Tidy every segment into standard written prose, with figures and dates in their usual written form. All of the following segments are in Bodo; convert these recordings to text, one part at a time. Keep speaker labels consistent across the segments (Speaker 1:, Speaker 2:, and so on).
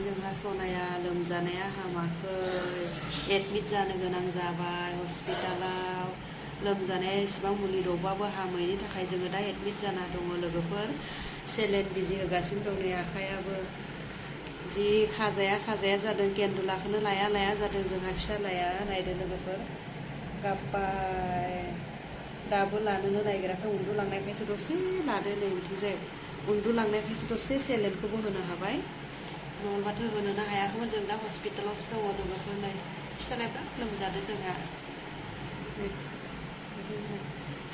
Speaker 1: जोंहा सनाया लोमजानाया हामाखै एडमिट जानो गोनां जाबाय हस्पिटालाव लोमजानाया एसेबां मुलि दौबाबो हामैनि थाखाय जोङो दा एडमिट जाना दङ लोगोफोर सेलेन बिजि होगासिनो दं नै आखायाबो जि खाजाया जादों केन्दुलाखौनो लाया जादों जोंहा फिसालाया नायदो लोगोफोर गाबबाय दाबो लानोनो नागिराखै उन्दुलांनायखायसो दसे लादो नै बिथिंजाय उन्दुलांनायखायसो दसे सेलेनखौबो होनो हाबाय नङाबाथ' होनोनो हायाखैमोन जों दा हस्पिटालावसो दङ लोगोफोर नै फिसालाया बिराद लोमजादों जोंहा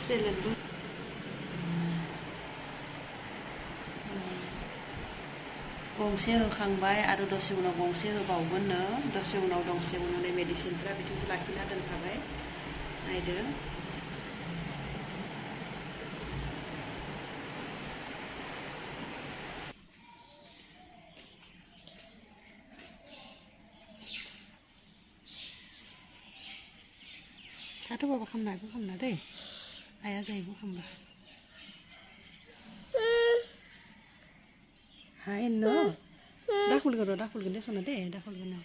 Speaker 1: सेलेनबो गंसे होखांबाय आरो दसे उनाव गंसे होबावगोननो दसे उनाव नै मेडिसिनफ्रा बिथिंसो लाखिना दोनखाबाय नायदो Satu bawa kamera deh, ayah saya ibu kamera. Hai no, dah kuliah deh sana deh, dah kuliah.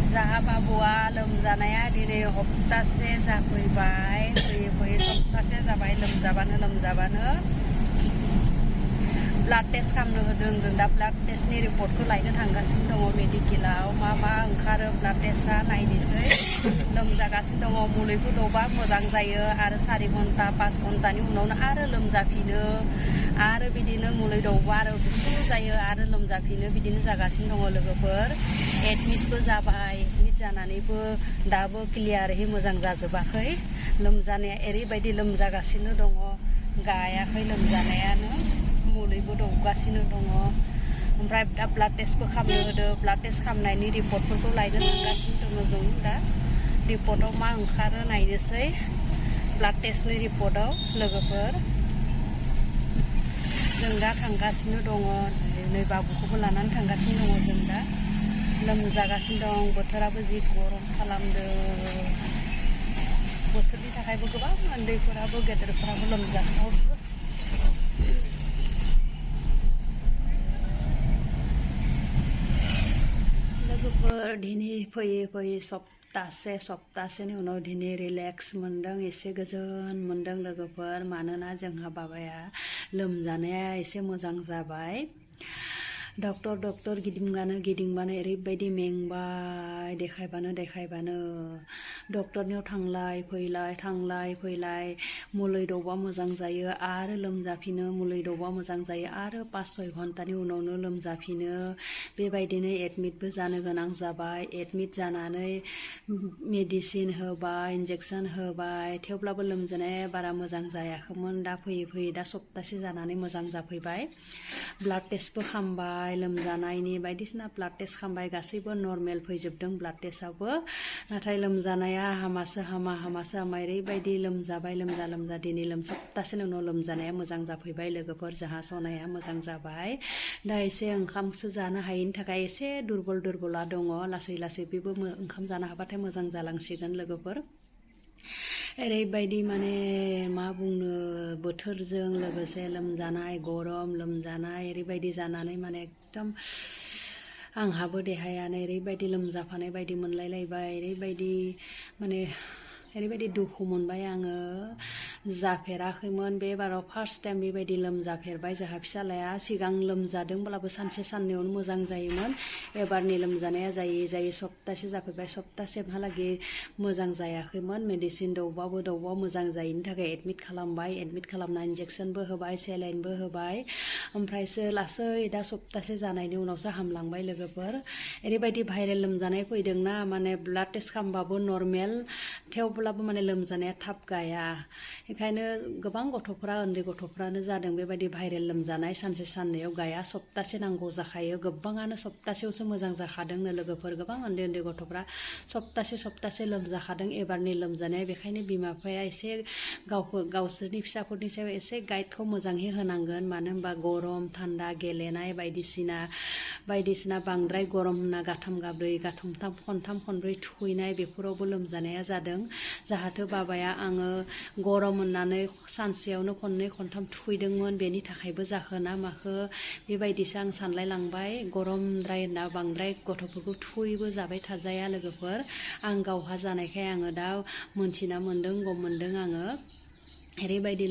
Speaker 1: Zaha babua लोमजानाया दिनै हप्तासे जाफैबाय फैयै सप्तासे जाबाय लोमजाबानो ब्लाड टेस्ट खालामनो होदों जों दा ब्लाड टेस्टनि रिपर्टखौ लायनो थांगासिनो दङ मेडिकेलाव मा ओंखारो ब्लाड टेस्टआ नायनोसै लोमजागासिनो दङ मुलिखौ दौबा मोजां जायो आरो 4 घन्टा 5 घन्टानि उनावनो आरो लोमजाफिनो आरो बिदिनो मुलि दौबा आरो गुसु जायो आरो लोमजाफिनो बिदिनो जागासिनो दङ लोगोफोर एडमिटबो जाबाय एडमिट जानानैबो दाबो क्लियारहै मोजां जाजोबाखै लोमजानाया ओरैबायदि लोमजागासिनो दङ गायाखै लोमजानायानो मुलिबो दौगासिनो दङ ओमफ्राय दा ब्लाड टेस्टबो खालामनो होदों ब्लाड टेस्ट खालामनायनि रिपर्टफोरखौ लायनो थांगासिनो दङ जों दा रिपर्टआव मा ओंखारो नायनोसै ब्लाड टेस्टनि रिपर्टआव लोगोफोर जों दा थांगासिनो दङ नै बाबुखौबो लानानै थांगासिनो दङ जों दा लोमजागासिनो दं बोथोराबो जि गरम खालामदों बोथोरनि थाखायबो गोबां उन्दैफोराबो गेदेरफोराबो लोमजासावदों लोगोफोर दिनै फैयै सप्तासेनि उनाव दिनै रिलेक्स मोनदों एसे गोजोन मोनदों लोगोफोर मानोना जोंहा बाबाया लोमजानाया एसे मोजां जाबाय डक्टर गिदिंबानो ओरैबायदि मेंबाय देखायबानो डक्टरनियाव थांलाय फैलाय मुलि दौबा मोजां जायो आरो लोमजाफिनो मुलि दौबा मोजां जायो आरो 5-6 घन्टानि उनावनो लोमजाफिनो बेबायदिनो एडमिटबो जानो गोनां जाबाय एडमिट जानानै मेडिसिन होबाय इन्जेक्सन होबाय थेवब्लाबो लोमजानाया बारा मोजां जायाखैमोन दा फैयै दा सप्तासे जानानै मोजां जाफैबाय ब्लाड टेस्टबो खालामबाय लोमजानायनि बायदिसिना ब्लाड टेस्ट खालामबाय गासैबो नर्मेल फैजोबदों ब्लाड टेस्टआवबो नाथाय लोमजानाया हामासो हामा ओरैबायदि लोमजाबाय लोमजा दिनै सप्तासेनि उनाव लोमजानाया मोजां जाफैबाय लोगोफोर जोंहा सनाया मोजां जाबाय दा एसे ओंखामसो जानो हायैनि थाखाय एसे दुरबला दङ लासै बेबो ओंखाम जानो हाबाथाय मोजां जालांसिगोन लोगोफोर ओरैबायदि माने मा बुंनो बोथोरजों लोगोसे लोमजानाय गरम लोमजानाय ओरैबायदि जानानै माने एकदम आंहाबो देहायानो ओरैबायदि लोमजाफानाय बायदि मोनलायलायबाय ओरैबायदि दुखु मोनबाय आङो जाफेराखैमोन बे बाराव फार्स्ट टाइम बेबायदि लोमजाफेरबाय जोंहा फिसालाया सिगां लोमजादोंब्लाबो सानसे साननैयावनो मोजां जायोमोन एबारनि लोमजानाया जायै सप्तासे जाफैबाय सप्तासेहालागै मोजां जायाखैमोन मेडिसिन दौबाबो मोजां जायैनि थाखाय एडमिट खालामबाय एडमिट खालामना इन्जेक्सनबो होबाय सेलाइनबो होबाय ओमफ्रायसो लासै दा सप्तासे जानायनि उनावसो हामलांबाय लोगोफोर ओरैबायदि भाइरेल लोमजानाय फैदोंना माने ब्लाड टेस्ट खालामबाबो नर्मेल थेवब्लाबो थुखाब्लाबो माने लोमजानाया थाब गाया। बेखायनो गोबां गथ'फ्रा उन्दै गथ'फ्रानो जादों बेबायदि भाइरेल लोमजानाय सानसे साननैयाव गाया, सप्तासे नांगौ जाखायो। गोबाङानो सप्तासेयावसो मोजां जाखादोंनो लोगोफोर, गोबां उन्दै उन्दै गथ'फ्रा सप्तासे लोमजाखादों एबारनि लोमजानाया। बेखायनो बिमा बिफाया एसे गावसोरनि फिसाफोरनि सायाव एसे गाइडखौ मोजाङै होनांगोन। मानो होनबा गरम थान्दा गेलेनाय बायदिसिना बांद्राय गरम होना गाथाम गाब्रै गाथामथाम खनथाम खनब्रै थुखैनाय बेफोरावबो लोमजानाया जादों। जाहाथे बाबाया आङो गरम होननानै सानसेयावनो खननै खनथाम थुखैदोंमोन, बेनि थाखायबो जाखोना माखो बेबायदिसो आं सानलायलांबाय। गरमद्राय होनना बांद्राय गथ'फोरखौ थुखैबो जाबाय थाजाया लोगोफोर। आं गावहा जानायखाय आङो दा मोनथिना मोन्दों, गम मोन्दों आङो। ओरैबायदि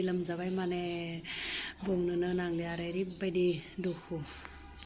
Speaker 1: लोमजाबाय माने बुंनोनो नांलिया आरो ओरैबायदि दुखु।